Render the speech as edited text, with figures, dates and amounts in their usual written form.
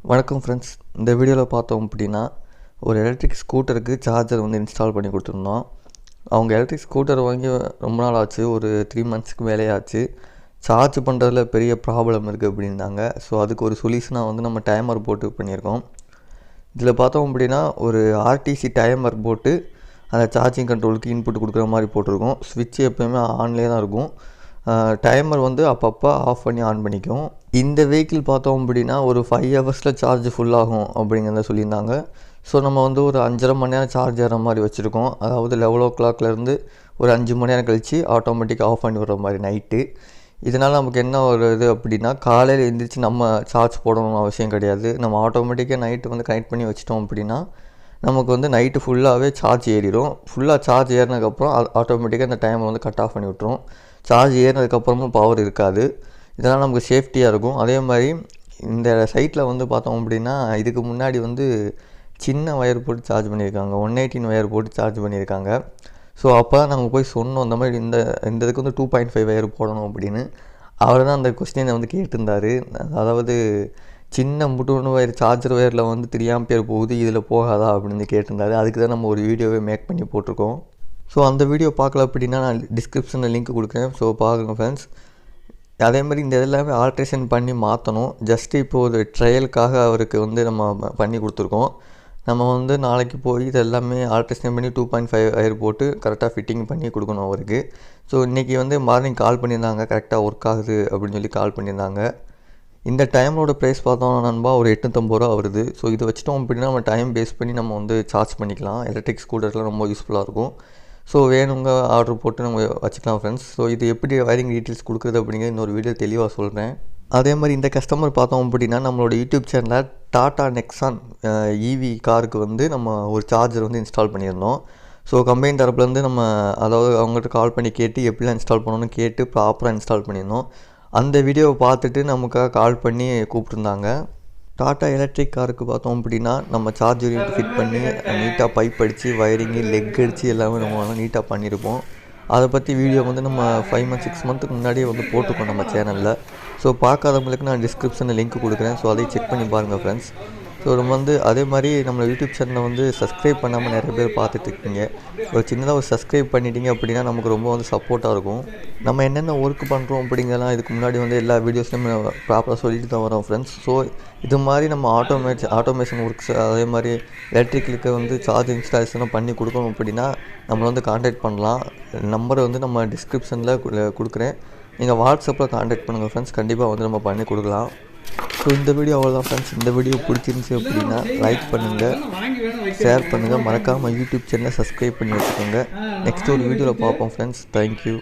வணக்கம் ஃப்ரெண்ட்ஸ். இந்த வீடியோவில் பார்த்தோம் அப்படின்னா ஒரு எலக்ட்ரிக் ஸ்கூட்டருக்கு சார்ஜர் வந்து இன்ஸ்டால் பண்ணி கொடுத்துருந்தோம். அவங்க எலக்ட்ரிக் ஸ்கூட்டர் வாங்கி ரொம்ப நாள் ஆச்சு, ஒரு 3 மந்த்ஸ்க்கு மேலே ஆச்சு. சார்ஜ் பண்ணுறதுல பெரிய ப்ராப்ளம் இருக்குது அப்படின்னாங்க. ஸோ அதுக்கு ஒரு சொல்யூஷனாக வந்து நம்ம டைமர் போட்டு பண்ணியிருக்கோம். இதில் பார்த்தோம் அப்படின்னா ஒரு ஆர்டிசி டைமர் போட்டு அந்த சார்ஜிங் கண்ட்ரோலுக்கு இன்புட் கொடுக்குற மாதிரி போட்டிருக்கோம். ஸ்விட்ச் எப்போயுமே ஆன்லேயே தான் இருக்கும். டைமர் வந்து அப்பப்போ ஆஃப் பண்ணி ஆன் பண்ணிக்கும். இந்த வெஹிக்கிள் பார்த்தோம் அப்படின்னா ஒரு 5 ஹவர்ஸில் சார்ஜ் ஃபுல்லாகும் அப்படிங்கிறத சொல்லியிருந்தாங்க. ஸோ நம்ம வந்து ஒரு 5.5 மணி நேரம் சார்ஜ் ஏற மாதிரி வச்சுருக்கோம். அதாவது 11 o'clockலேருந்து ஒரு 5 மணி நேரம் கழித்து ஆட்டோமேட்டிக்காக ஆஃப் பண்ணி விடுற மாதிரி நைட்டு. இதனால் நமக்கு என்ன ஒரு இது அப்படின்னா, காலையில் எழுந்திரிச்சு நம்ம சார்ஜ் போடணும்னு அவசியம் கிடையாது. நம்ம ஆட்டோமேட்டிக்காக நைட்டு வந்து கனெக்ட் பண்ணி வச்சிட்டோம் அப்படின்னா நமக்கு வந்து நைட்டு ஃபுல்லாகவே சார்ஜ் ஏறிடும். ஃபுல்லாக சார்ஜ் ஏறினதுக்கப்புறம் ஆட்டோமேட்டிக்காக அந்த டைமை வந்து கட் ஆஃப் பண்ணி விட்டுரும். சார்ஜ் ஏறினதுக்கப்புறமும் பவர் இருக்காது. இதனால் நமக்கு சேஃப்டியாக இருக்கும். அதே மாதிரி இந்த சைட்டில் வந்து பார்த்தோம் அப்படின்னா இதுக்கு முன்னாடி வந்து சின்ன ஒயர் போட்டு சார்ஜ் பண்ணியிருக்காங்க, 118 ஒயர் போட்டு சார்ஜ் பண்ணியிருக்காங்க. ஸோ அப்போ தான் நாங்கள் போய் சொன்னோம், இந்த மாதிரி இந்த இதுக்கு வந்து 2.5 ஒயர் போடணும் அப்படின்னு. அவர் தான் அந்த கொஸ்டினை வந்து கேட்டிருந்தார். அதாவது சின்ன முட்டுன்னு ஒயர் சார்ஜர் ஒயரில் வந்து 3 ஆம்பியர் போகுது, இதில் போகாதா அப்படின்னு கேட்டிருந்தாரு. அதுக்கு தான் நம்ம ஒரு வீடியோவே மேக் பண்ணி போட்டிருக்கோம். ஸோ அந்த வீடியோ பார்க்கல அப்படின்னா நான் டிஸ்கிரிப்ஷனில் லிங்க் கொடுக்குறேன். ஸோ பாருங்கள் ஃப்ரெண்ட்ஸ். அதே மாதிரி இந்த எல்லாமே ஆல்ட்ரேஷன் பண்ணி மாற்றணும். ஜஸ்ட்டு இப்போது ஒரு ட்ரையலுக்காக அவருக்கு வந்து நம்ம பண்ணி கொடுத்துருக்கோம். நம்ம வந்து நாளைக்கு போய் இது எல்லாமே ஆல்ட்ரேஷன் பண்ணி 2.5 ஒயர் போட்டு கரெக்டாக ஃபிட்டிங் பண்ணி கொடுக்கணும் அவருக்கு. ஸோ இன்றைக்கி வந்து மார்னிங் கால் பண்ணியிருந்தாங்க, கரெக்டாக ஒர்க் ஆகுது அப்படின்னு சொல்லி கால் பண்ணியிருந்தாங்க. இந்த டைமோட ப்ரைஸ் பார்த்தோம்னா நண்பா ஒரு 850 ரூபா வருது. ஸோ இது வச்சிட்டோம் அப்படின்னா நம்ம டைம் பேஸ் பண்ணி நம்ம வந்து சார்ஜ் பண்ணிக்கலாம். எலக்ட்ரிக் ஸ்கூட்டரில் ரொம்ப யூஸ்ஃபுல்லாக இருக்கும். ஸோ வேணுங்க ஆர்டர் போட்டு நம்ம வச்சுக்கலாம் ஃப்ரெண்ட்ஸ். ஸோ இது எப்படி வயரிங் டீட்டெயில்ஸ் கொடுக்குறது அப்படிங்கிறது இன்னொரு வீடியோ தெளிவாக சொல்கிறேன். அதே மாதிரி இந்த கஸ்டமர் பார்த்தோம் அப்படின்னா நம்மளோட யூடியூப் சேனலில் டாடா நெக்ஸான் இவி காருக்கு வந்து நம்ம ஒரு சார்ஜர் வந்து இன்ஸ்டால் பண்ணியிருந்தோம். ஸோ கம்பெனி தரப்புலேருந்து நம்ம அதாவது அவங்கள்ட்ட கால் பண்ணி கேட்டு எப்படிலாம் இன்ஸ்டால் பண்ணணும்னு கேட்டு ப்ராப்பராக இன்ஸ்டால் பண்ணியிருந்தோம். அந்த வீடியோவை பார்த்துட்டு நமக்காக கால் பண்ணி கூப்பிட்டுருந்தாங்க. டாட்டா எலக்ட்ரிக் காருக்கு பார்த்தோம் அப்படின்னா நம்ம சார்ஜர் யூனிட் ஃபிட் பண்ணி நீட்டாக பைப் அடித்து வயரிங்கு லெக் அடித்து எல்லாமே நம்ம நீட்டாக பண்ணியிருப்போம். அதை பற்றி வீடியோ வந்து நம்ம 5 months 6 months முன்னாடியே வந்து போட்டிருக்கோம் நம்ம சேனலில். ஸோ பார்க்காதவங்களுக்கு நான் டிஸ்கிரிப்ஷனில் லிங்க் கொடுக்குறேன். ஸோ அதையும் செக் பண்ணி பாருங்கள் ஃப்ரெண்ட்ஸ். ஸோ நம்ம வந்து அதே மாதிரி நம்ம யூடியூப் சேனலை வந்து சப்ஸ்கிரைப் பண்ணாமல் நிறைய பேர் பார்த்துட்ருக்கீங்க. ஒரு சின்னதாக ஒரு சப்ஸ்கிரைப் பண்ணிட்டீங்க அப்படின்னா நமக்கு ரொம்ப வந்து சப்போர்ட்டாக இருக்கும். நம்ம என்னென்ன ஒர்க் பண்ணுறோம் அப்படிங்கிறலாம் இதுக்கு முன்னாடி வந்து எல்லா வீடியோஸ்லையுமே ப்ராப்பராக சொல்லிட்டு தான் வரோம் ஃப்ரெண்ட்ஸ். ஸோ இது மாதிரி நம்ம ஆட்டோமேஷன் ஒர்க்ஸ் அதே மாதிரி எலக்ட்ரிக்கலுக்கு வந்து சார்ஜ் இன்ஸ்டாலேஷனும் பண்ணி கொடுக்கணும் அப்படின்னா நம்மளை வந்து கான்டாக்ட் பண்ணலாம். நம்பரை வந்து நம்ம டிஸ்கிரிப்ஷனில் கொடுக்குறேன். நீங்கள் வாட்ஸ்அப்பில் கான்டாக்ட் பண்ணுங்கள் ஃப்ரெண்ட்ஸ். கண்டிப்பாக வந்து நம்ம பண்ணி கொடுக்கலாம். ஸோ இந்த வீடியோ அவ்வளோதான் ஃப்ரெண்ட்ஸ். இந்த வீடியோ பிடிச்சிருந்துச்சி அப்படின்னா லைக் பண்ணுங்கள், ஷேர் பண்ணுங்கள், மறக்காமல் யூடியூப் சேனலை சப்ஸ்கிரைப் பண்ணி வச்சுக்கோங்க. நெக்ஸ்ட் ஒரு வீடியோவில் பார்ப்போம் ஃப்ரெண்ட்ஸ். தேங்க்யூ.